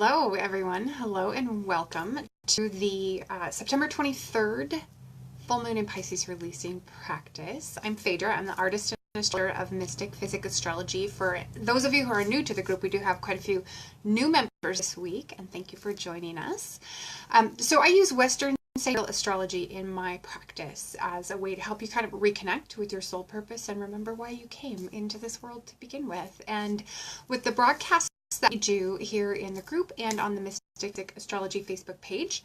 Hello everyone, hello and welcome to the September 23rd full moon in Pisces releasing practice. I'm Phaedra, I'm the artist and illustrator of Mystic, Physick, Astrology. For those of you who are new to the group, we do have quite a few new members this week, and thank you for joining us. So I use Western Sidereal astrology in my practice as a way to help you kind of reconnect with your soul purpose and remember why you came into this world to begin with. And with the broadcasts that we do here in the group and on the Mystic Astrology Facebook page,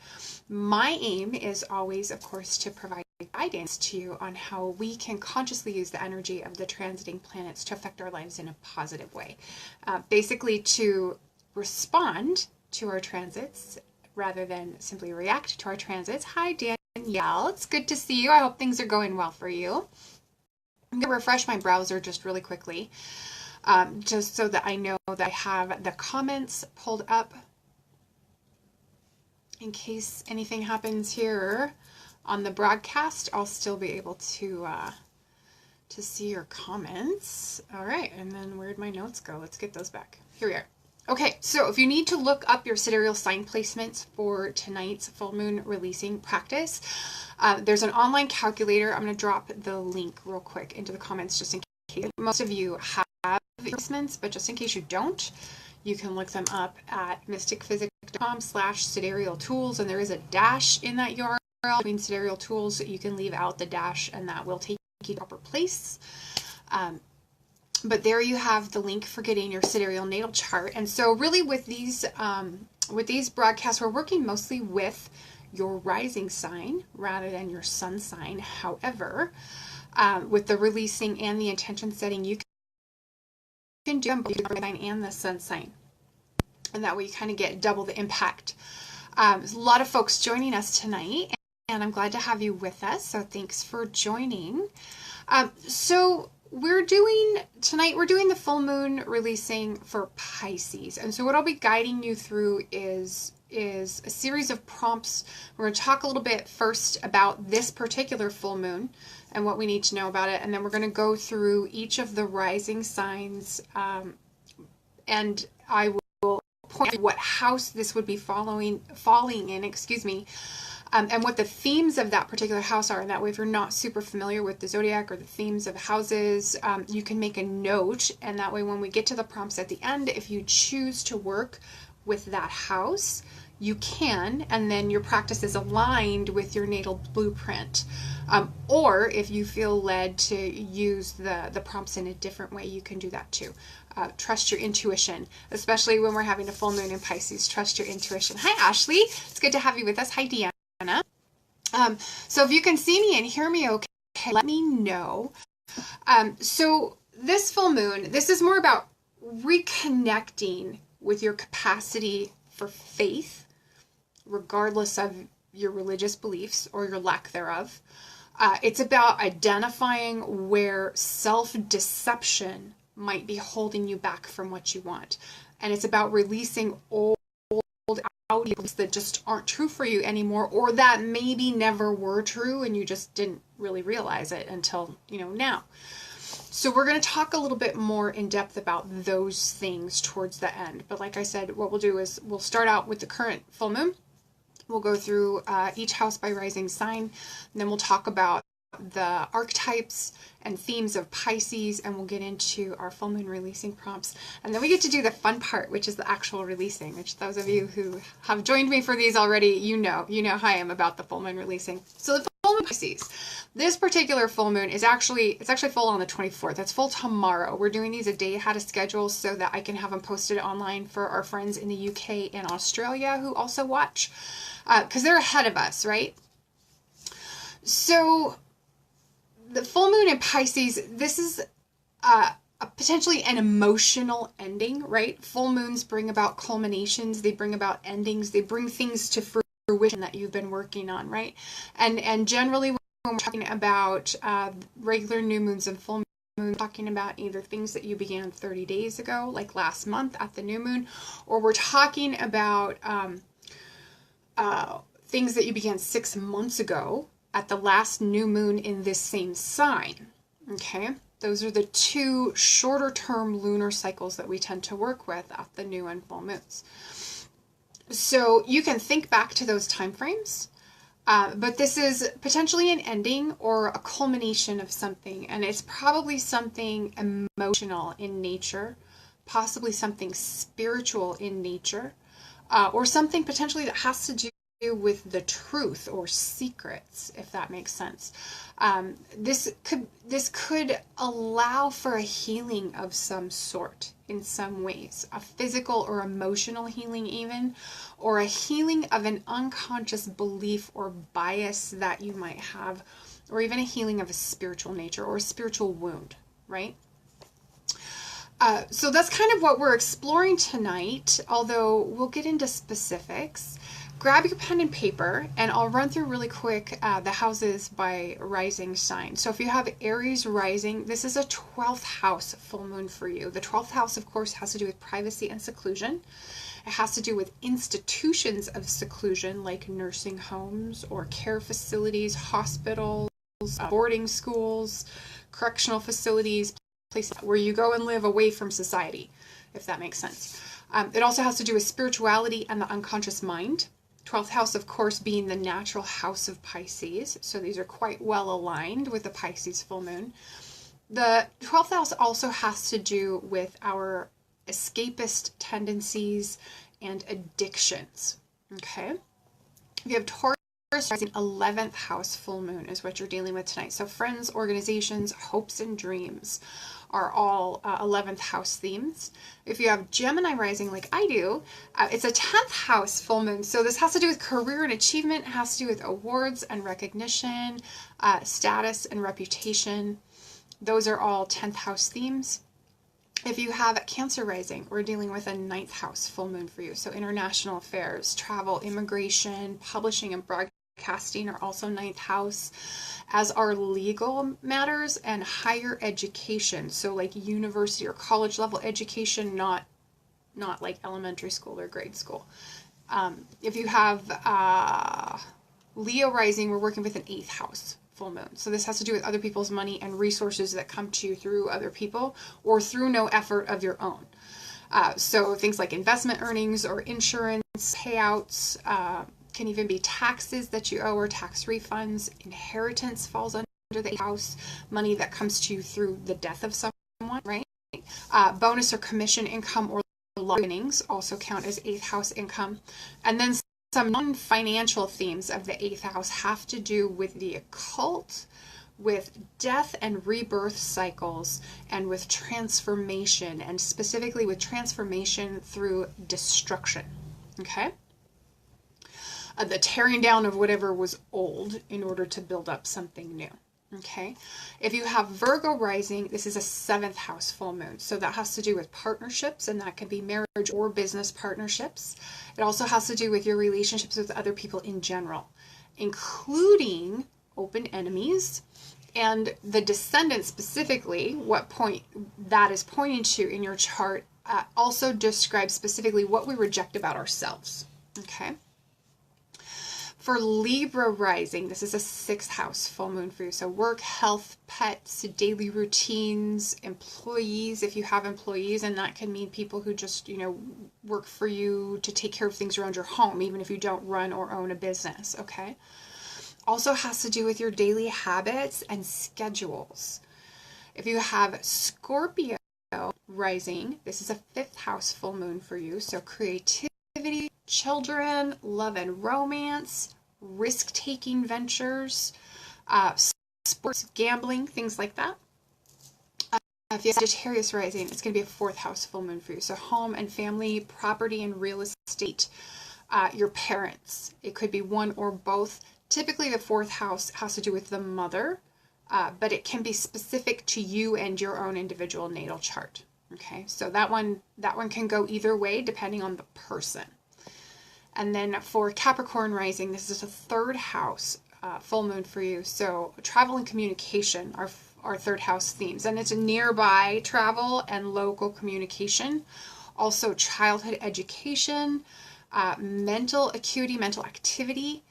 my aim is always, of course, to provide guidance to you on how we can consciously use the energy of the transiting planets to affect our lives in a positive way. Basically to respond to our transits rather than simply react to our transits. Hi Danielle, it's good to see you. I hope things are going well for you. I'm going to refresh my browser just really quickly, just so that I know that I have the comments pulled up in case anything happens here on the broadcast. I'll still be able to see your comments. All right, and then where'd my notes go? Let's get those back. Here we are. Okay, so if you need to look up your sidereal sign placements for tonight's full moon releasing practice, there's an online calculator. I'm going to drop the link real quick into the comments just in case. Most of you have placements, but just in case you don't, you can look them up at mystickphysick.com/sidereal tools, and there is a dash in that URL between sidereal tools. You can leave out the dash and that will take you to the proper place. But there you have the link for getting your sidereal natal chart. And so really with these broadcasts, we're working mostly with your rising sign rather than your sun sign. However, with the releasing and the intention setting, you can do both the sign and the sun sign. And that way you kind of get double the impact. There's a lot of folks joining us tonight, and I'm glad to have you with us. So thanks for joining. We're doing the full moon releasing for Pisces. And so what I'll be guiding you through is a series of prompts. We're going to talk a little bit first about this particular full moon and what we need to know about it. And then we're going to go through each of the rising signs. And I will point out what house this would be falling in, and what the themes of that particular house are. And that way, if you're not super familiar with the zodiac or the themes of houses, you can make a note. And that way, when we get to the prompts at the end, if you choose to work with that house, you can, and then your practice is aligned with your natal blueprint. Or if you feel led to use the prompts in a different way, you can do that too. Trust your intuition, especially when we're having a full moon in Pisces. Trust your intuition. Hi, Ashley. It's good to have you with us. Hi, Deanna. So if you can see me and hear me okay, let me know. So this full moon, this is more about reconnecting with your capacity for faith, regardless of your religious beliefs or your lack thereof. It's about identifying where self-deception might be holding you back from what you want. And it's about releasing old beliefs that just aren't true for you anymore, or that maybe never were true and you just didn't really realize it until, now. So we're going to talk a little bit more in depth about those things towards the end. But like I said, what we'll do is we'll start out with the current full moon. We'll go through each house by rising sign, and then we'll talk about the archetypes and themes of Pisces, and we'll get into our full moon releasing prompts. And then we get to do the fun part, which is the actual releasing, which those of you who have joined me for these already, you know how I am about the full moon releasing. So the full moon Pisces, this particular full moon is actually full on the 24th. It's full tomorrow. We're doing these a day ahead of schedule so that I can have them posted online for our friends in the UK and Australia who also watch, because they're ahead of us, right? So the full moon in Pisces, this is potentially an emotional ending, right? Full moons bring about culminations. They bring about endings. They bring things to fruition that you've been working on, right? And generally when we're talking about regular new moons and full moons, we're talking about either things that you began 30 days ago, like last month at the new moon, or we're talking about things that you began 6 months ago at the last new moon in this same sign. Okay, those are the two shorter term lunar cycles that we tend to work with at the new and full moons. So you can think back to those time frames, but this is potentially an ending or a culmination of something, and it's probably something emotional in nature, possibly something spiritual in nature, or something potentially that has to do with the truth or secrets, if that makes sense. This could allow for a healing of some sort in some ways, a physical or emotional healing even, or a healing of an unconscious belief or bias that you might have, or even a healing of a spiritual nature or a spiritual wound, right? So that's kind of what we're exploring tonight, although we'll get into specifics. Grab your pen and paper, and I'll run through really quick the houses by rising sign. So if you have Aries rising, this is a 12th house full moon for you. The 12th house, of course, has to do with privacy and seclusion. It has to do with institutions of seclusion like nursing homes or care facilities, hospitals, boarding schools, correctional facilities, places where you go and live away from society, if that makes sense. It also has to do with spirituality and the unconscious mind. 12th house, of course, being the natural house of Pisces. So these are quite well aligned with the Pisces full moon. The 12th house also has to do with our escapist tendencies and addictions. Okay. If you have Taurus rising, 11th house full moon is what you're dealing with tonight. So friends, organizations, hopes, and dreams are all 11th house themes. If you have Gemini rising like I do, it's a 10th house full moon. So this has to do with career and achievement, has to do with awards and recognition, status and reputation. Those are all 10th house themes. If you have Cancer rising, we're dealing with a 9th house full moon for you. So international affairs, travel, immigration, publishing, and broadcasting are also 9th house, as are legal matters and higher education. So like university or college level education, not like elementary school or grade school. If you have Leo rising, we're working with an 8th house full moon. So this has to do with other people's money and resources that come to you through other people or through no effort of your own. So things like investment earnings or insurance payouts, can even be taxes that you owe or tax refunds. Inheritance falls under the 8th house, money that comes to you through the death of someone, right? Bonus or commission income or earnings also count as 8th house income. And then some non-financial themes of the 8th house have to do with the occult, with death and rebirth cycles, and with transformation, and specifically with transformation through destruction. Okay? The tearing down of whatever was old in order to build up something new. Okay, if you have Virgo rising, this is a 7th house full moon. So that has to do with partnerships, and that can be marriage or business partnerships. It also has to do with your relationships with other people in general, including open enemies. And the descendant specifically, what point that is pointing to in your chart, also describes specifically what we reject about ourselves. Okay. For Libra rising, this is a 6th house full moon for you. So work, health, pets, daily routines, employees, if you have employees, and that can mean people who just, work for you to take care of things around your home, even if you don't run or own a business, okay? Also has to do with your daily habits and schedules. If you have Scorpio rising, this is a 5th house full moon for you. So creativity, children, love and romance, risk-taking ventures, sports, gambling, things like that. If you have Sagittarius rising, it's going to be a 4th house full moon for you. So home and family, property and real estate, your parents. It could be one or both. Typically, the 4th house has to do with the mother, but it can be specific to you and your own individual natal chart. Okay, so that one can go either way depending on the person. And then for Capricorn rising, this is a 3rd house full moon for you. So travel and communication are 3rd house themes. And it's nearby travel and local communication. Also childhood education, mental acuity, mental activity,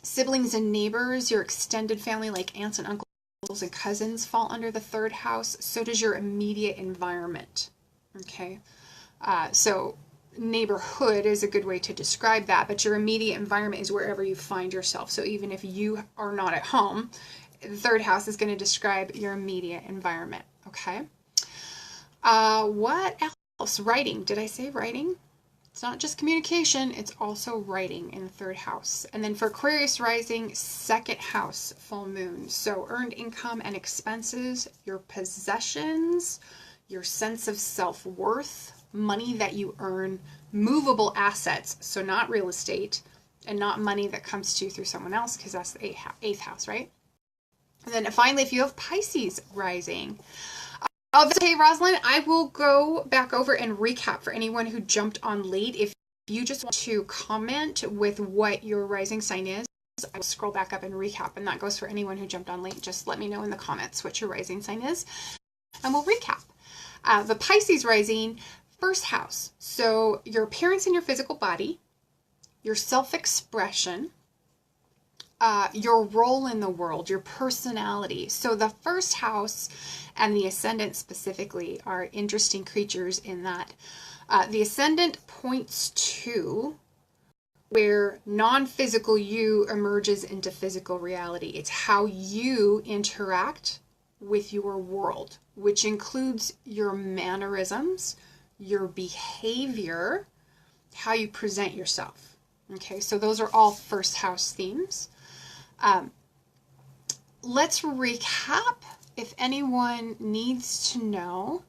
siblings and neighbors, your extended family like aunts and uncles and cousins fall under the 3rd house. So does your immediate environment. Okay. So neighborhood is a good way to describe that, but your immediate environment is wherever you find yourself. So even if you are not at home, the third house is going to describe your immediate environment. Okay. What else? Writing. Did I say writing? It's not just communication, it's also writing in the third house. And then for Aquarius rising, second house, full moon. So earned income and expenses, your possessions, your sense of self-worth, money that you earn, movable assets, so not real estate, and not money that comes to you through someone else, because that's the eighth house, right? And then finally, if you have Pisces rising, hey, Rosalind, I will go back over and recap for anyone who jumped on late. If you just want to comment with what your rising sign is, I will scroll back up and recap, and that goes for anyone who jumped on late. Just let me know in the comments what your rising sign is, and we'll recap. The Pisces rising, first house. So your appearance in your physical body, your self-expression, your role in the world, your personality. So the first house and the ascendant specifically are interesting creatures in that the ascendant points to where non-physical you emerges into physical reality. It's how you interact with your world, which includes your mannerisms, your behavior, how you present yourself. Okay, so those are all first house themes. Let's recap. If anyone needs to know,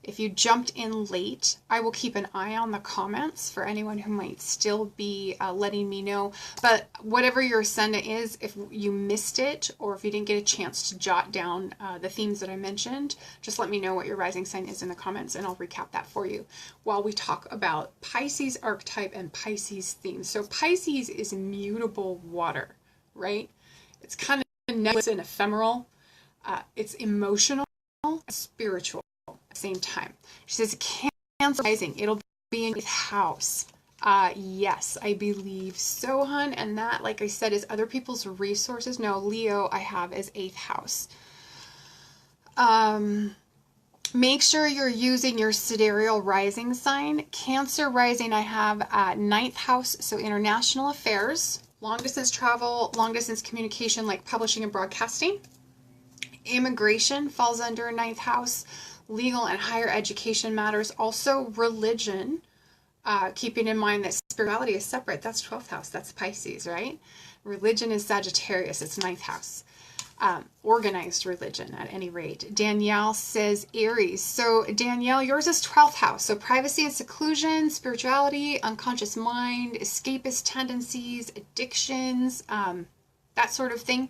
if you jumped in late, I will keep an eye on the comments for anyone who might still be letting me know. But whatever your ascendant is, if you missed it or if you didn't get a chance to jot down the themes that I mentioned, just let me know what your rising sign is in the comments and I'll recap that for you while we talk about Pisces archetype and Pisces themes. So Pisces is mutable water, right? It's kind of nebulous and ephemeral. It's emotional and spiritual at the same time. She says, Cancer rising, it'll be in the 8th house. Yes, I believe so, hun. And that, like I said, is other people's resources. No, Leo I have as 8th house. Make sure you're using your sidereal rising sign. Cancer rising I have at 9th house, so international affairs, long distance travel, long distance communication like publishing and broadcasting. Immigration falls under 9th house, legal and higher education matters. Also religion, keeping in mind that spirituality is separate. That's 12th house. That's Pisces, right? Religion is Sagittarius. It's 9th house. Organized religion at any rate. Danielle says Aries. So Danielle, yours is 12th house. So privacy and seclusion, spirituality, unconscious mind, escapist tendencies, addictions, that sort of thing.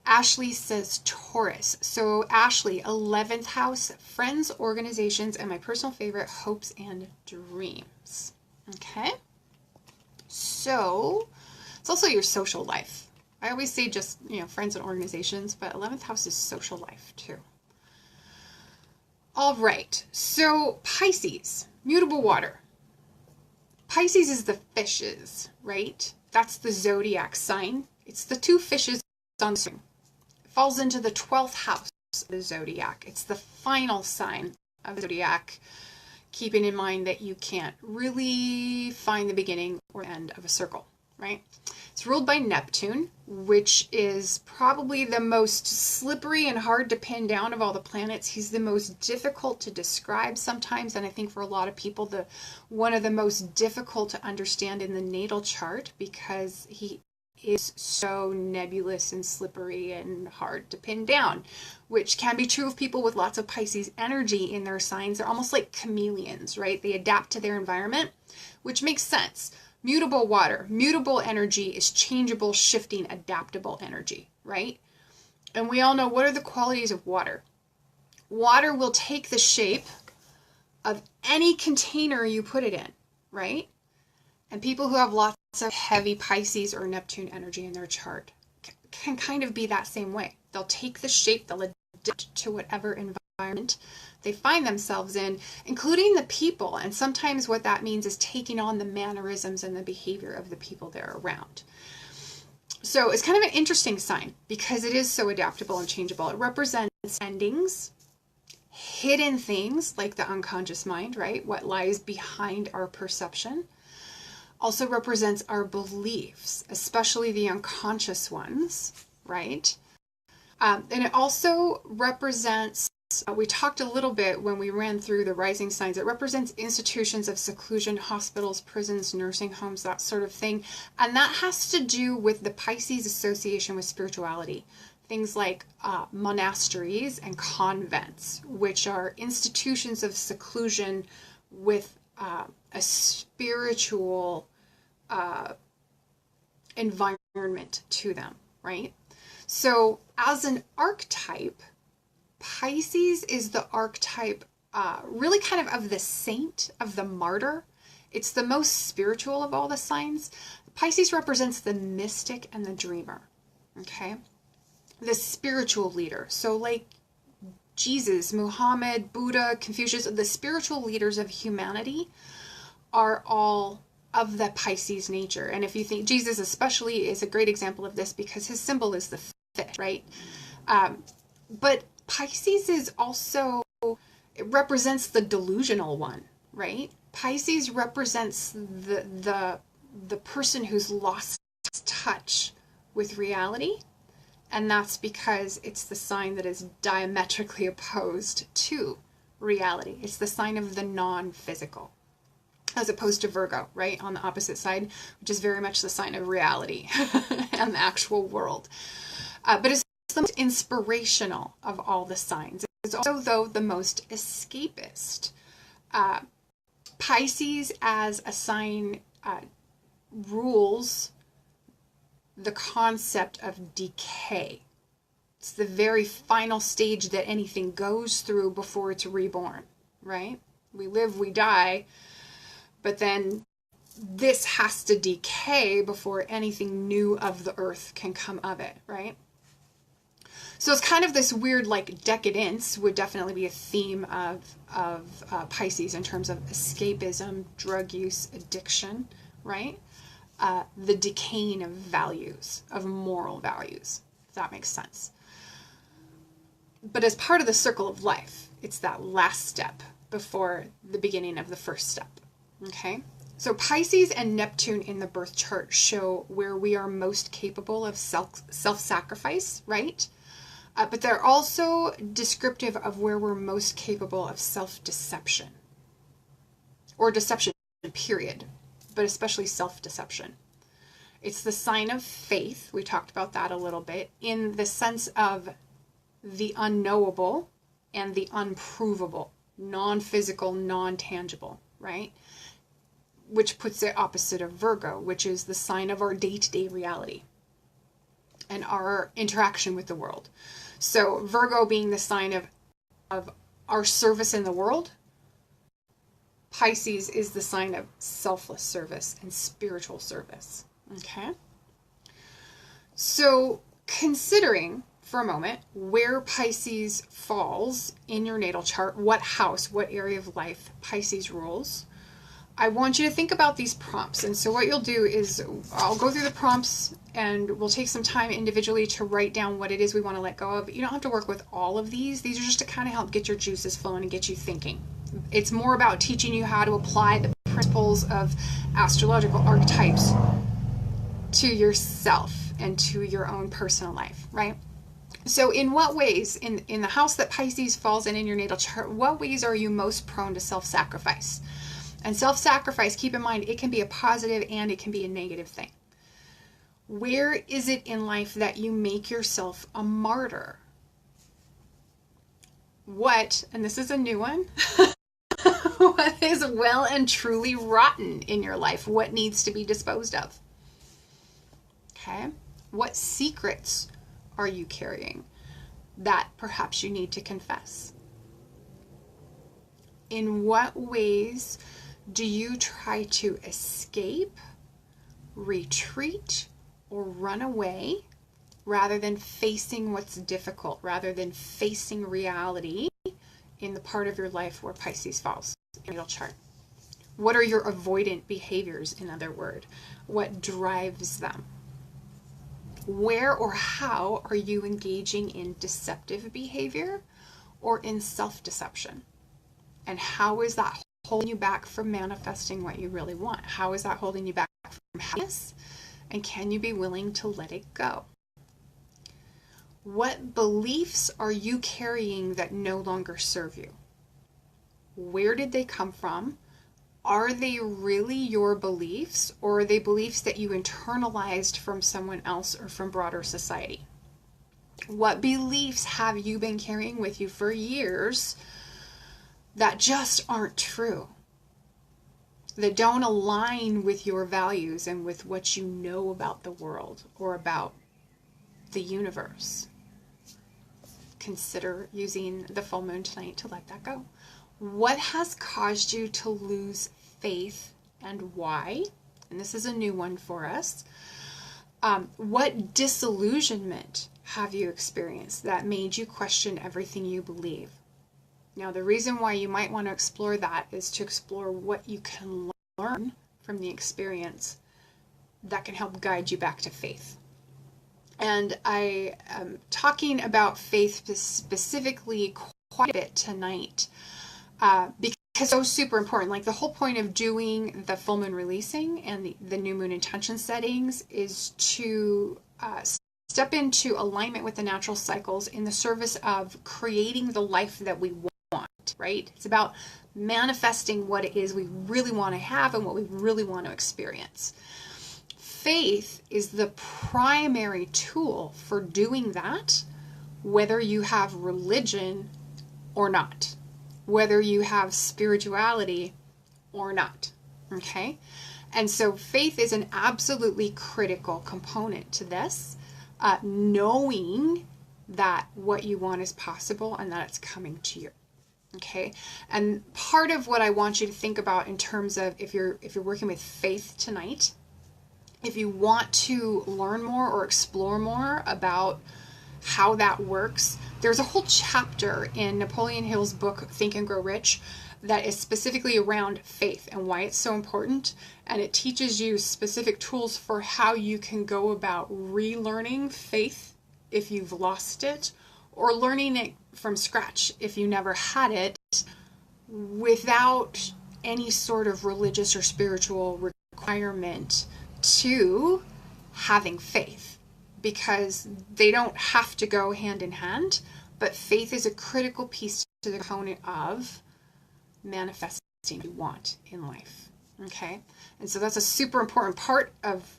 Ashley says Taurus. So Ashley, 11th house, friends, organizations, and my personal favorite, hopes and dreams. Okay. So it's also your social life. I always say just, friends and organizations, but 11th house is social life too. All right. So Pisces, mutable water. Pisces is the fishes, right? That's the zodiac sign. It's the two fishes on the string. Falls into the 12th house of the zodiac. It's the final sign of the zodiac, keeping in mind that you can't really find the beginning or end of a circle, right? It's ruled by Neptune, which is probably the most slippery and hard to pin down of all the planets. He's the most difficult to describe sometimes, and I think for a lot of people, one of the most difficult to understand in the natal chart because he is so nebulous and slippery and hard to pin down, which can be true of people with lots of Pisces energy in their signs. They're almost like chameleons, right? They adapt to their environment, which makes sense. Mutable water, mutable energy is changeable, shifting, adaptable energy, right? And we all know, what are the qualities of water? Water will take the shape of any container you put it in, right? And people who have lots of heavy Pisces or Neptune energy in their chart can kind of be that same way. They'll take the shape, they'll adapt to whatever environment they find themselves in, including the people. And sometimes what that means is taking on the mannerisms and the behavior of the people they're around. So it's kind of an interesting sign because it is so adaptable and changeable. It represents endings, hidden things like the unconscious mind, right? What lies behind our perception. Also represents our beliefs, especially the unconscious ones, right? And it also represents, we talked a little bit when we ran through the rising signs, it represents institutions of seclusion, hospitals, prisons, nursing homes, that sort of thing. And that has to do with the Pisces association with spirituality. Things like monasteries and convents, which are institutions of seclusion with a spiritual environment to them, right? So as an archetype, Pisces is the archetype really kind of the saint, of the martyr. It's the most spiritual of all the signs. Pisces represents the mystic and the dreamer, okay? The spiritual leader. So like Jesus, Muhammad, Buddha, Confucius, the spiritual leaders of humanity are all of the Pisces nature. And if you think Jesus especially is a great example of this because his symbol is the fish, right? But Pisces is also, it represents the delusional one, right? Pisces represents the person who's lost touch with reality. And that's because it's the sign that is diametrically opposed to reality. It's the sign of the non-physical, as opposed to Virgo, right? On the opposite side, which is very much the sign of reality and the actual world. But it's the most inspirational of all the signs. It's also, though, the most escapist. Pisces as a sign rules the concept of decay. It's the very final stage that anything goes through before it's reborn, right? We live, we die, but then this has to decay before anything new of the earth can come of it, right? So it's kind of this weird, like, decadence would definitely be a theme of Pisces in terms of escapism, drug use, addiction, right? The decaying of values, of moral values, if that makes sense. But as part of the circle of life, it's that last step before the beginning of the first step, okay? So Pisces and Neptune in the birth chart show where we are most capable of self-sacrifice, right? But they're also descriptive of where we're most capable of self-deception, or deception, period, but especially self-deception. It's the sign of faith. We talked about that a little bit, in the sense of the unknowable and the unprovable, non-physical, non-tangible, right? Which puts it opposite of Virgo, which is the sign of our day-to-day reality and our interaction with the world. So Virgo being the sign of our service in the world, Pisces is the sign of selfless service and spiritual service, okay? So considering for a moment where Pisces falls in your natal chart, what house, what area of life Pisces rules, I want you to think about these prompts. And so what you'll do is I'll go through the prompts and we'll take some time individually to write down what it is we want to let go of. You don't have to work with all of these. These are just to kind of help get your juices flowing and get you thinking. It's more about teaching you how to apply the principles of astrological archetypes to yourself and to your own personal life, right? So in what ways, in the house that Pisces falls in your natal chart, what ways are you most prone to self-sacrifice? And self-sacrifice, keep in mind, it can be a positive and it can be a negative thing. Where is it in life that you make yourself a martyr? What, and this is a new one, what is well and truly rotten in your life? What needs to be disposed of? Okay. What secrets are you carrying that perhaps you need to confess? In what ways do you try to escape, retreat, or run away rather than facing what's difficult, rather than facing reality in the part of your life where Pisces falls in your chart? What are your avoidant behaviors, in other words? What drives them? Where or how are you engaging in deceptive behavior or in self-deception? And how is that holding you back from manifesting what you really want? How is that holding you back from happiness? And can you be willing to let it go? What beliefs are you carrying that no longer serve you? Where did they come from? Are they really your beliefs, or are they beliefs that you internalized from someone else or from broader society? What beliefs have you been carrying with you for years that just aren't true, that don't align with your values and with what you know about the world or about the universe? Consider using the full moon tonight to let that go. What has caused you to lose faith and why? And this is a new one for us. What disillusionment have you experienced that made you question everything you believe? Now, the reason why you might want to explore that is to explore what you can learn from the experience that can help guide you back to faith. And I am talking about faith specifically quite a bit tonight because it's so super important. Like, the whole point of doing the full moon releasing and the new moon intention settings is to step into alignment with the natural cycles in the service of creating the life that we want, right? It's about manifesting what it is we really want to have and what we really want to experience. Faith is the primary tool for doing that, whether you have religion or not, whether you have spirituality or not, okay? And so faith is an absolutely critical component to this, knowing that what you want is possible and that it's coming to you. Okay, and part of what I want you to think about in terms of if you're working with faith tonight, if you want to learn more or explore more about how that works, there's a whole chapter in Napoleon Hill's book, Think and Grow Rich, that is specifically around faith and why it's so important. And it teaches you specific tools for how you can go about relearning faith if you've lost it, or learning it from scratch if you never had it, without any sort of religious or spiritual requirement to having faith, because they don't have to go hand in hand, but faith is a critical piece to the component of manifesting what you want in life. Okay, and so that's a super important part of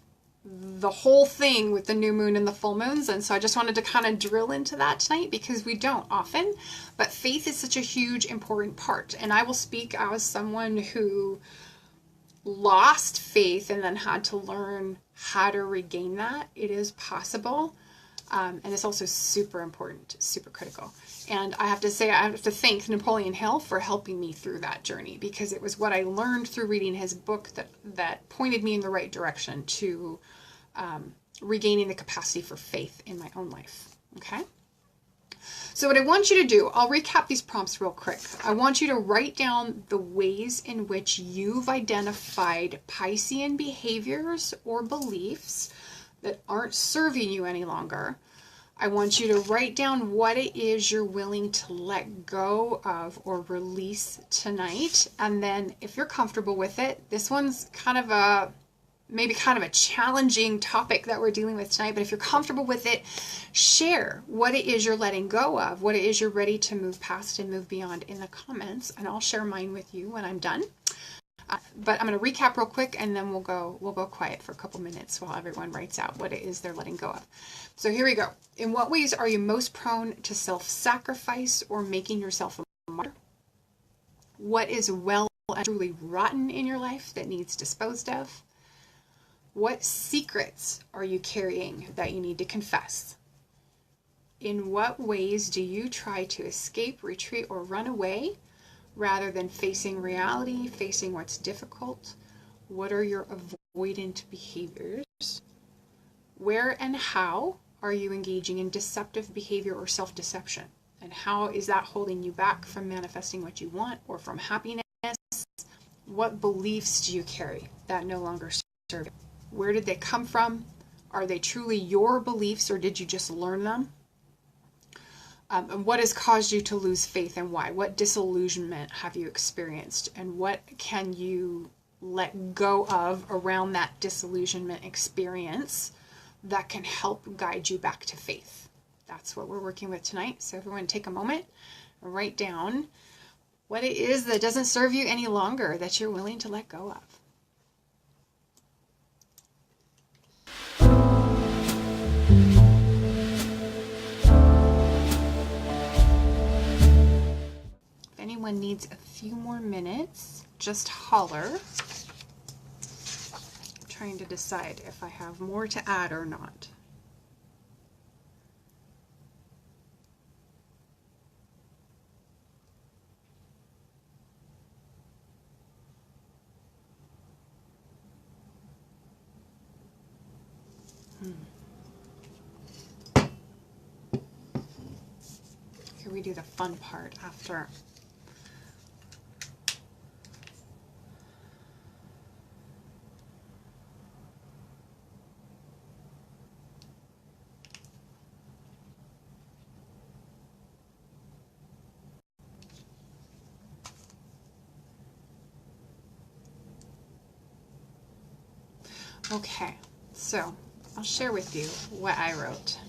the whole thing with the new moon and the full moons. And so I just wanted to kind of drill into that tonight, because we don't often, but faith is such a huge important part. And I will speak as someone who lost faith and then had to learn how to regain that. It is possible. And it's also super important, super critical. And I have to say, I have to thank Napoleon Hill for helping me through that journey, because it was what I learned through reading his book that pointed me in the right direction to regaining the capacity for faith in my own life. Okay? So what I want you to do, I'll recap these prompts real quick. I want you to write down the ways in which you've identified Piscean behaviors or beliefs that aren't serving you any longer. I want you to write down what it is you're willing to let go of or release tonight. And then if you're comfortable with it, this one's maybe kind of a challenging topic that we're dealing with tonight, but if you're comfortable with it, share what it is you're letting go of, what it is you're ready to move past and move beyond in the comments, and I'll share mine with you when I'm done. But I'm going to recap real quick, and then we'll go quiet for a couple minutes while everyone writes out what it is they're letting go of. So here we go. In what ways are you most prone to self-sacrifice or making yourself a martyr? What is well and truly rotten in your life that needs disposed of? What secrets are you carrying that you need to confess? In what ways do you try to escape, retreat, or run away rather than facing reality, facing what's difficult? What are your avoidant behaviors? Where and how are you engaging in deceptive behavior or self-deception? And how is that holding you back from manifesting what you want or from happiness? What beliefs do you carry that no longer serve you? Where did they come from? Are they truly your beliefs, or did you just learn them? And what has caused you to lose faith and why? What disillusionment have you experienced? And what can you let go of around that disillusionment experience that can help guide you back to faith? That's what we're working with tonight. So everyone take a moment and write down what it is that doesn't serve you any longer that you're willing to let go of. If anyone needs a few more minutes, just holler. I'm trying to decide if I have more to add or not. Here we do the fun part after. Okay, so I'll share with you what I wrote.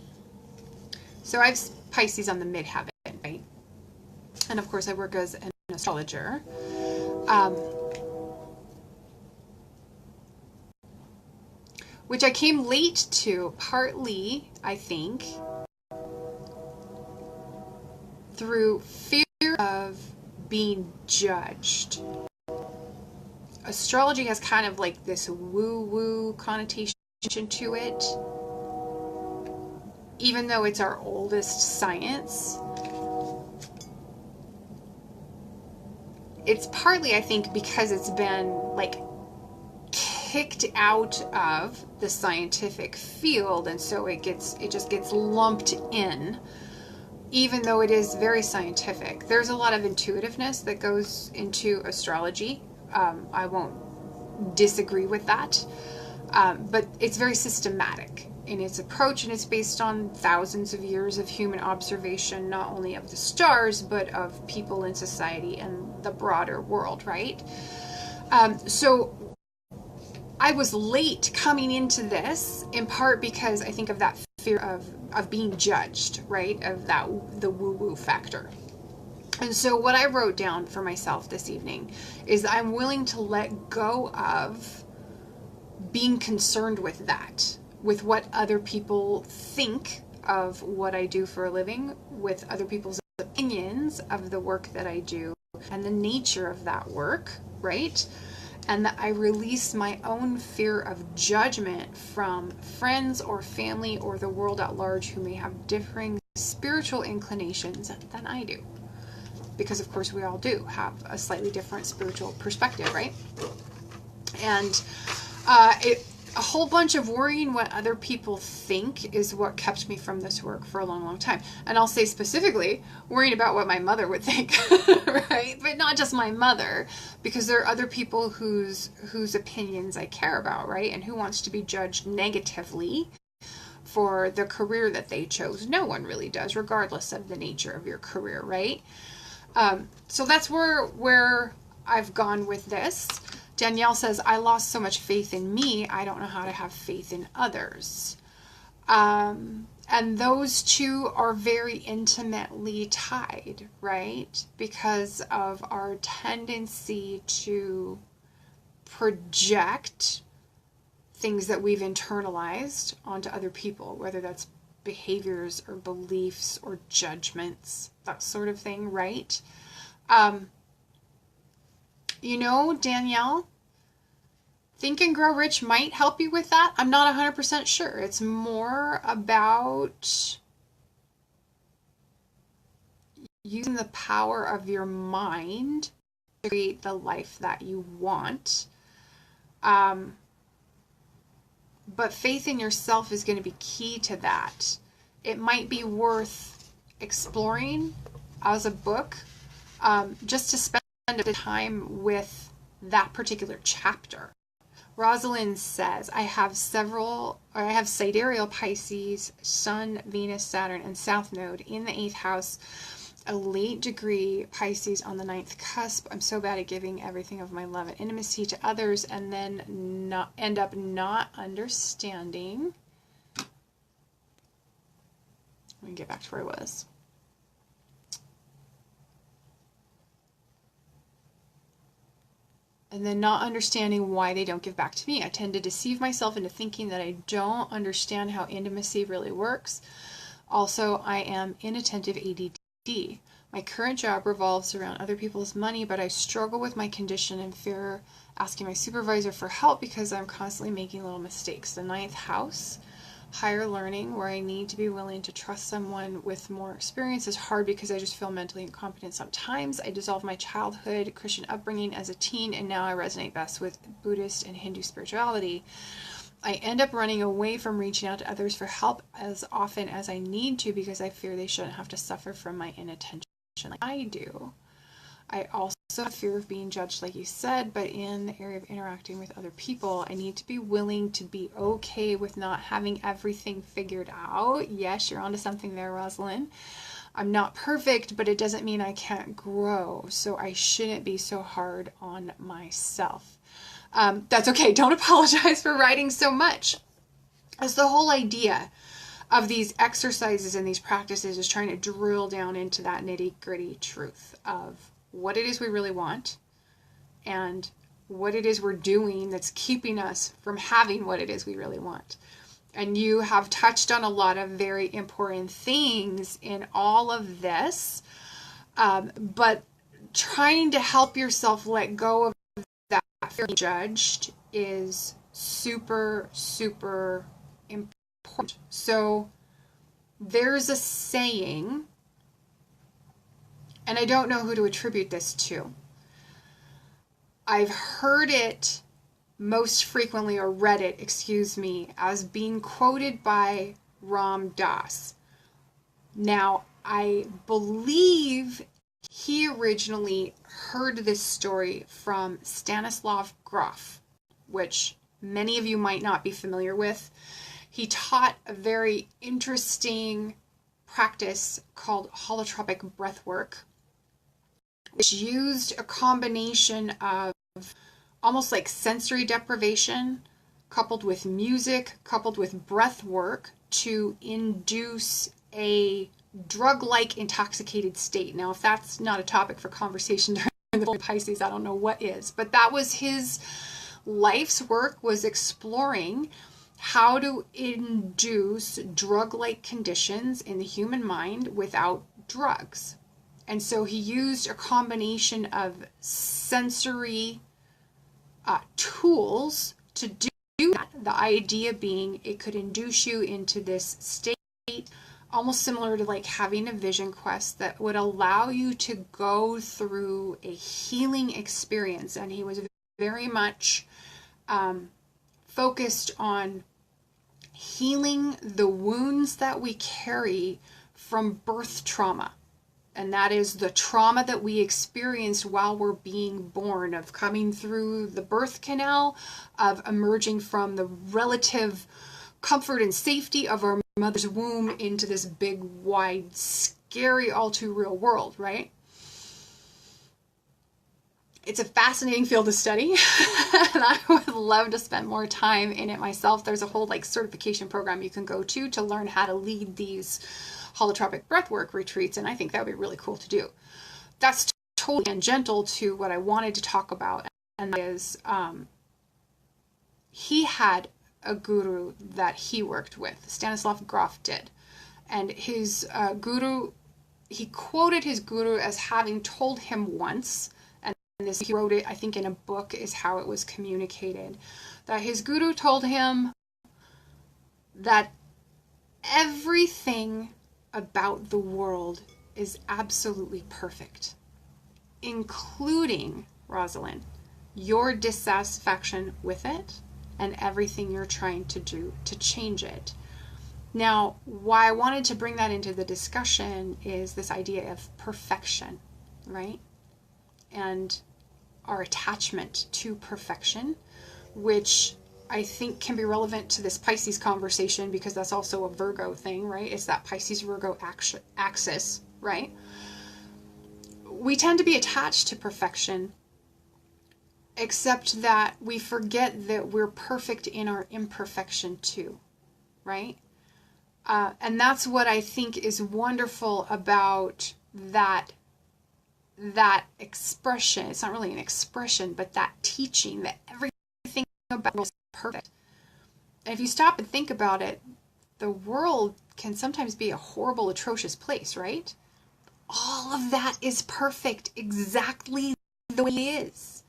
So I have Pisces on the midheaven, right? And of course I work as an astrologer. Which I came late to, partly, I think, through fear of being judged. Astrology has kind of like this woo-woo connotation to it. Even though it's our oldest science, it's partly, I think, because it's been like kicked out of the scientific field, and so it just gets lumped in, even though it is very scientific. There's a lot of intuitiveness that goes into astrology. I won't disagree with that, but it's very systematic in its approach, and it's based on thousands of years of human observation, not only of the stars, but of people in society and the broader world, right? So I was late coming into this, in part because I think of that fear of being judged, right? Of the woo-woo factor. And so what I wrote down for myself this evening is I'm willing to let go of being concerned with that, with what other people think of what I do for a living, with other people's opinions of the work that I do and the nature of that work, right? And that I release my own fear of judgment from friends or family or the world at large who may have differing spiritual inclinations than I do. Because of course we all do have a slightly different spiritual perspective, right? And a whole bunch of worrying what other people think is what kept me from this work for a long, long time. And I'll say specifically, worrying about what my mother would think, right? But not just my mother, because there are other people whose opinions I care about, right? And who wants to be judged negatively for the career that they chose? No one really does, regardless of the nature of your career, right? So that's where I've gone with this. Danielle says, I lost so much faith in me, I don't know how to have faith in others. And those two are very intimately tied, right? Because of our tendency to project things that we've internalized onto other people, whether that's behaviors or beliefs or judgments, that sort of thing, right? You know, Danielle, Think and Grow Rich might help you with that. I'm not 100% sure. It's more about using the power of your mind to create the life that you want. But faith in yourself is going to be key to that. It might be worth exploring as a book, just to spend a bit of time with that particular chapter, Rosalind says, I have sidereal Pisces, Sun, Venus, Saturn, and South Node in the 8th house, a late degree Pisces on the 9th cusp. I'm so bad at giving everything of my love and intimacy to others and then end up not understanding. Let me get back to where I was. And then not understanding why they don't give back to me. I tend to deceive myself into thinking that I don't understand how intimacy really works. Also, I am inattentive ADD. My current job revolves around other people's money, but I struggle with my condition and fear asking my supervisor for help because I'm constantly making little mistakes. The 9th house, higher learning, where I need to be willing to trust someone with more experience, is hard because I just feel mentally incompetent sometimes. I dissolved my childhood Christian upbringing as a teen, and now I resonate best with Buddhist and Hindu spirituality. I end up running away from reaching out to others for help as often as I need to because I fear they shouldn't have to suffer from my inattention like I do. I also have fear of being judged, like you said, but in the area of interacting with other people, I need to be willing to be okay with not having everything figured out. Yes, you're onto something there, Rosalind. I'm not perfect, but it doesn't mean I can't grow, so I shouldn't be so hard on myself. That's okay. Don't apologize for writing so much. As the whole idea of these exercises and these practices is trying to drill down into that nitty-gritty truth of what it is we really want and what it is we're doing that's keeping us from having what it is we really want. And you have touched on a lot of very important things in all of this, but trying to help yourself let go of that fear of being judged is super, super important. So there's a saying, and I don't know who to attribute this to. I've heard it most frequently, or read it, as being quoted by Ram Dass. Now, I believe he originally heard this story from Stanislav Grof, which many of you might not be familiar with. He taught a very interesting practice called holotropic breathwork, which used a combination of almost like sensory deprivation coupled with music, coupled with breath work to induce a drug-like intoxicated state. Now, if that's not a topic for conversation during the full Pisces, I don't know what is. But that was his life's work, was exploring how to induce drug-like conditions in the human mind without drugs. And so he used a combination of sensory tools to do that. The idea being it could induce you into this state, almost similar to like having a vision quest that would allow you to go through a healing experience. And he was very much focused on healing the wounds that we carry from birth trauma. And that is the trauma that we experienced while we're being born, of coming through the birth canal, of emerging from the relative comfort and safety of our mother's womb into this big, wide, scary, all too real world, right? It's a fascinating field to study, and I would love to spend more time in it myself. There's a whole like certification program you can go to learn how to lead these holotropic breathwork retreats, and I think that would be really cool to do. That's totally tangential to what I wanted to talk about, and that is he had a guru that he worked with. Stanislav Grof did, and his guru, he quoted his guru as having told him once, and this, he wrote it I think in a book is how it was communicated, that his guru told him that everything about the world is absolutely perfect, including, Rosalind, your dissatisfaction with it and everything you're trying to do to change it. Now, why I wanted to bring that into the discussion is this idea of perfection, right? And our attachment to perfection, which I think can be relevant to this Pisces conversation because that's also a Virgo thing, right? It's that Pisces-Virgo axis, right? We tend to be attached to perfection, except that we forget that we're perfect in our imperfection too, right? And that's what I think is wonderful about that expression. It's not really an expression, but that teaching that everything about is perfect. And if you stop and think about it, the world can sometimes be a horrible, atrocious place, right? All of that is perfect exactly the way it is.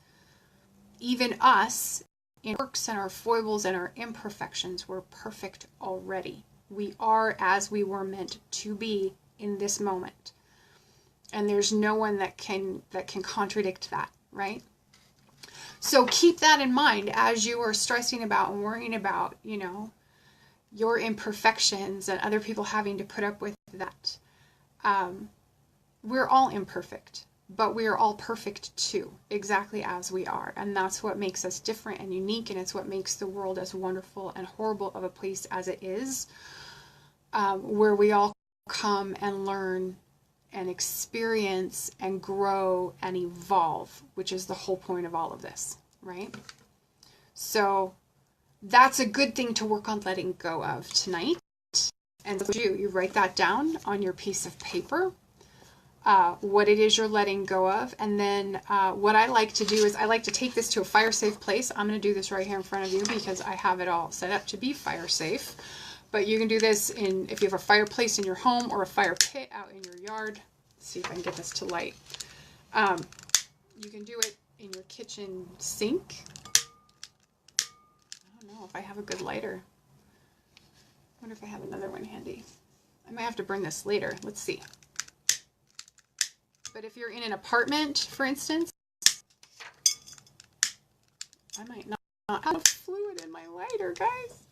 Even us, in our quirks and our foibles and our imperfections, we're perfect already. We are as we were meant to be in this moment. And there's no one that can contradict that, right? So keep that in mind as you are stressing about and worrying about, you know, your imperfections and other people having to put up with that. We're all imperfect, but we are all perfect too, exactly as we are. And that's what makes us different and unique, and it's what makes the world as wonderful and horrible of a place as it is, where we all come and learn and experience and grow and evolve, which is the whole point of all of this, right? So that's a good thing to work on letting go of tonight. And so you write that down on your piece of paper, what it is you're letting go of. And then what I like to do is I like to take this to a fire safe place. I'm going to do this right here in front of you because I have it all set up to be fire safe. But you can do this if you have a fireplace in your home or a fire pit out in your yard. Let's see if I can get this to light. You can do it in your kitchen sink. I don't know if I have a good lighter. I wonder if I have another one handy. I might have to bring this later. Let's see. But if you're in an apartment, for instance, I might not have fluid in my lighter, guys.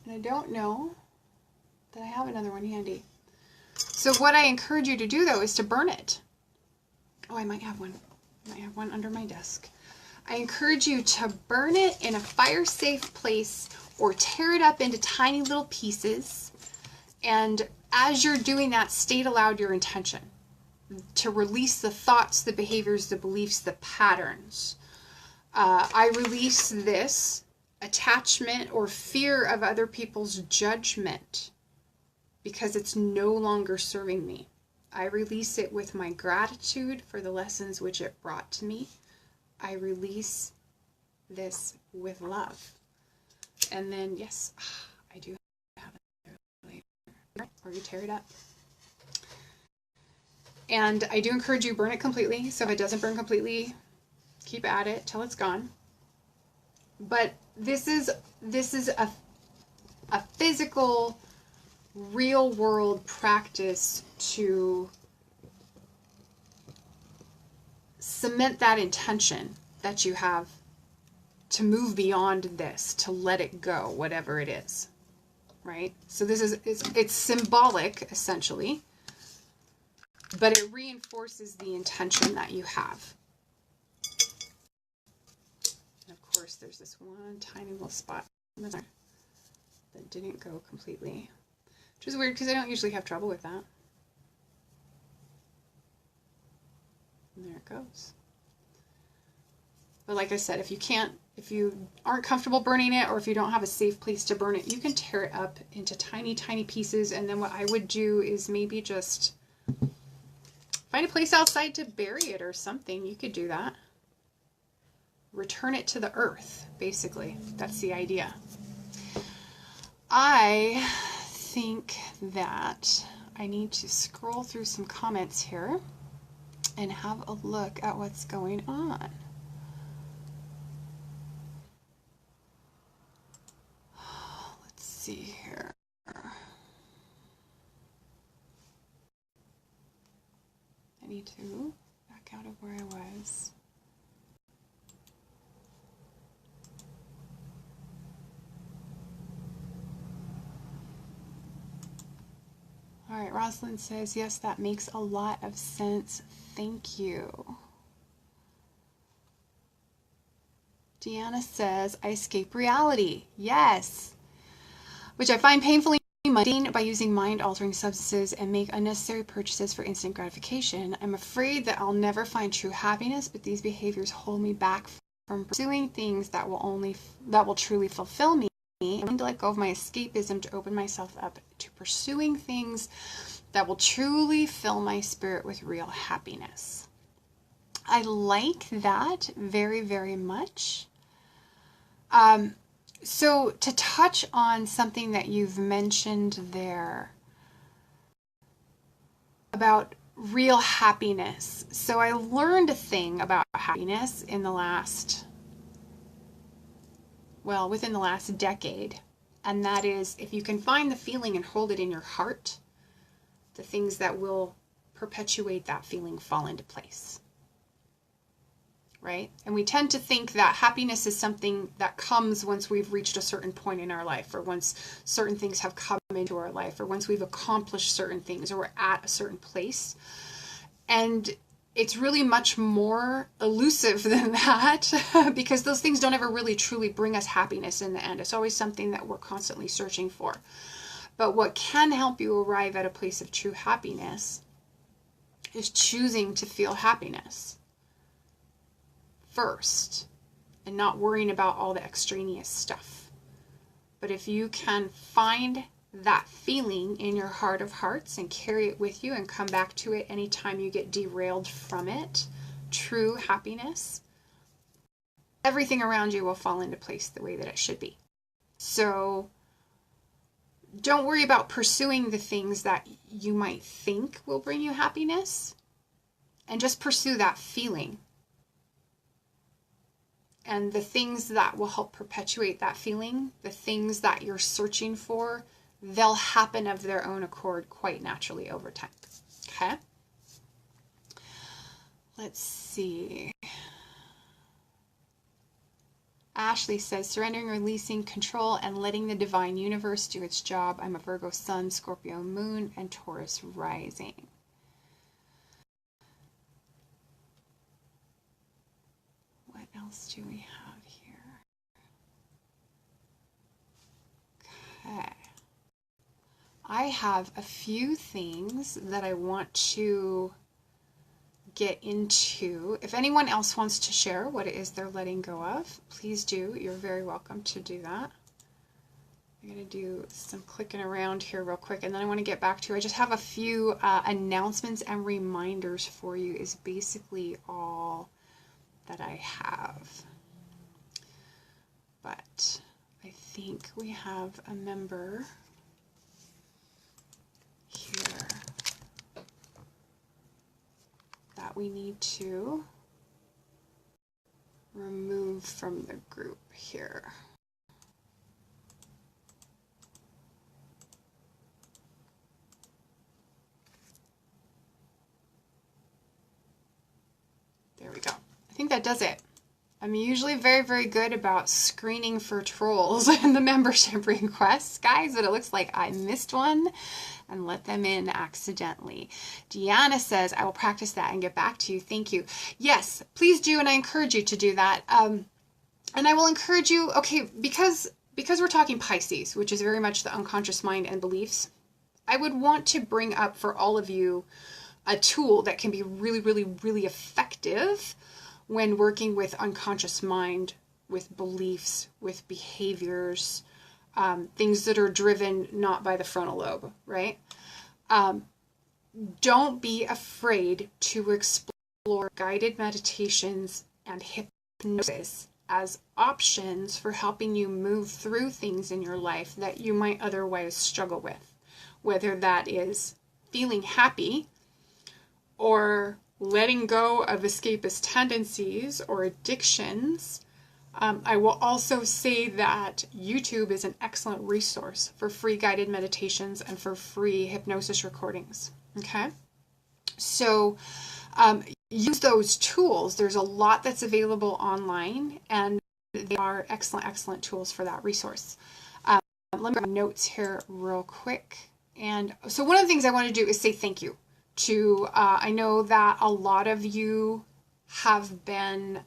And I don't know that I have another one handy. So what I encourage you to do, though, is to burn it. Oh, I might have one. I might have one under my desk. I encourage you to burn it in a fire-safe place or tear it up into tiny little pieces. And as you're doing that, state aloud your intention to release the thoughts, the behaviors, the beliefs, the patterns. I release this attachment or fear of other people's judgment because it's no longer serving me. I release it with my gratitude for the lessons which it brought to me. I release this with love. And then, yes, I do have it later. Or you tear it up. And I do encourage you burn it completely. So if it doesn't burn completely, keep at it till it's gone. But this is a physical, real world practice to cement that intention that you have to move beyond this, to let it go, whatever it is, right? So this is, it's symbolic essentially, but it reinforces the intention that you have. And of course, there's this one tiny little spot that didn't go completely, which is weird because I don't usually have trouble with that. And there it goes. But like I said, if you aren't comfortable burning it, or if you don't have a safe place to burn it, you can tear it up into tiny, tiny pieces. And then what I would do is maybe just find a place outside to bury it or something. You could do that. Return it to the earth, basically. That's the idea. I think that I need to scroll through some comments here and have a look at what's going on. Let's see here. I need to back out of where I was. All right, Rosalind says, yes, that makes a lot of sense. Thank you. Deanna says, I escape reality. Yes. Which I find painfully mundane by using mind-altering substances and make unnecessary purchases for instant gratification. I'm afraid that I'll never find true happiness, but these behaviors hold me back from pursuing things that will truly fulfill me. I need to let go of my escapism to open myself up to pursuing things that will truly fill my spirit with real happiness. I like that very, very much. So to touch on something that you've mentioned there about real happiness. So I learned a thing about happiness in the last, well, within the last decade. And that is, if you can find the feeling and hold it in your heart, the things that will perpetuate that feeling fall into place. Right? And we tend to think that happiness is something that comes once we've reached a certain point in our life, or once certain things have come into our life, or once we've accomplished certain things, or we're at a certain place. And it's really much more elusive than that because those things don't ever really truly bring us happiness in the end. It's always something that we're constantly searching for. But what can help you arrive at a place of true happiness is choosing to feel happiness first and not worrying about all the extraneous stuff. But if you can find that feeling in your heart of hearts and carry it with you and come back to it anytime you get derailed from it, true happiness, everything around you will fall into place the way that it should be. So don't worry about pursuing the things that you might think will bring you happiness, and just pursue that feeling. And the things that will help perpetuate that feeling, the things that you're searching for, they'll happen of their own accord quite naturally over time. Okay? Let's see. Ashley says, surrendering, releasing control, and letting the divine universe do its job. I'm a Virgo sun, Scorpio moon, and Taurus rising. What else do we have here? Okay. I have a few things that I want to get into. If anyone else wants to share what it is they're letting go of, please do. You're very welcome to do that. I'm going to do some clicking around here real quick, and then I want to get back to, I just have a few announcements and reminders for you is basically all that I have. But I think we have a member here that we need to remove from the group here. There we go. I think that does it. I'm usually very, very good about screening for trolls in the membership requests, guys, but it looks like I missed one and let them in accidentally. Deanna says, I will practice that and get back to you. Thank you. Yes, please do, and I encourage you to do that. And I will encourage you, okay, because we're talking Pisces, which is very much the unconscious mind and beliefs, I would want to bring up for all of you a tool that can be really, really, really effective when working with unconscious mind, with beliefs, with behaviors, things that are driven not by the frontal lobe, right? Don't be afraid to explore guided meditations and hypnosis as options for helping you move through things in your life that you might otherwise struggle with, whether that is feeling happy or letting go of escapist tendencies or addictions. I will also say that YouTube is an excellent resource for free guided meditations and for free hypnosis recordings. Okay? So use those tools. There's a lot that's available online, and they are excellent, excellent tools for that resource. Let me grab notes here real quick. And so one of the things I want to do is say thank you to, I know that a lot of you have been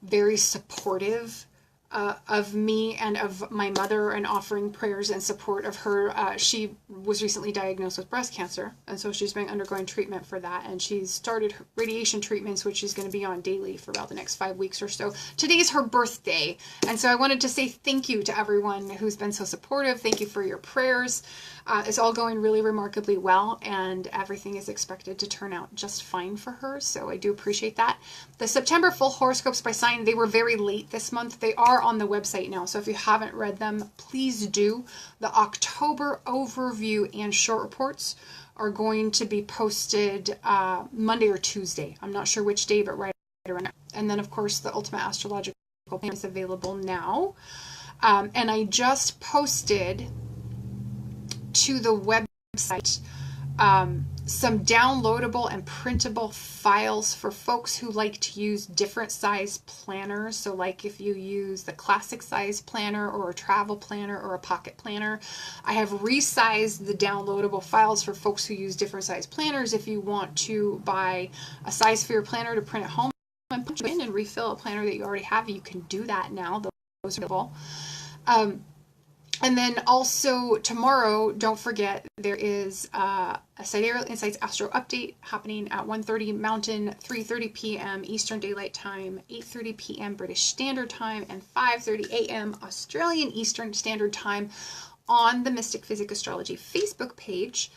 very supportive of me and of my mother, and offering prayers and support of her. She was recently diagnosed with breast cancer, and so she's been undergoing treatment for that, and she's started her radiation treatments, which she's going to be on daily for about the next 5 weeks or so. Today's her birthday, and so I wanted to say thank you to everyone who's been so supportive. Thank you for your prayers. It's all going really remarkably well, and everything is expected to turn out just fine for her, so I do appreciate that. The September full horoscopes by sign, they were very late this month. They are on the website now, so if you haven't read them, please do. The October overview and short reports are going to be posted Monday or Tuesday. I'm not sure which day, but right around there. And then, of course, the Ultimate Astrological Plan is available now. And I just posted to the website some downloadable and printable files for folks who like to use different size planners. So like if you use the classic size planner or a travel planner or a pocket planner, I have resized the downloadable files for folks who use different size planners. If you want to buy a size for your planner to print at home and punch in and refill a planner that you already have, you can do that now. Those are available. And then also tomorrow, don't forget, there is a Sidereal Insights Astro Update happening at 1:30 Mountain, 3:30 p.m. Eastern Daylight Time, 8:30 p.m. British Standard Time, and 5:30 a.m. Australian Eastern Standard Time on the Mystic Physick Astrology Facebook page.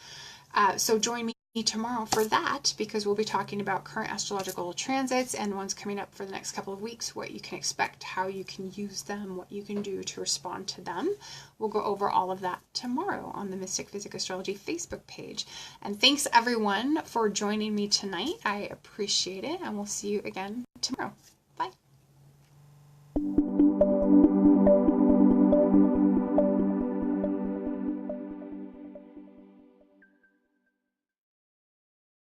So join me tomorrow for that, because we'll be talking about current astrological transits and ones coming up for the next couple of weeks, what you can expect, how you can use them, what you can do to respond to them. We'll go over all of that tomorrow on the Mystic Physick Astrology Facebook page. And thanks everyone for joining me tonight. I appreciate it, and we'll see you again tomorrow. Bye.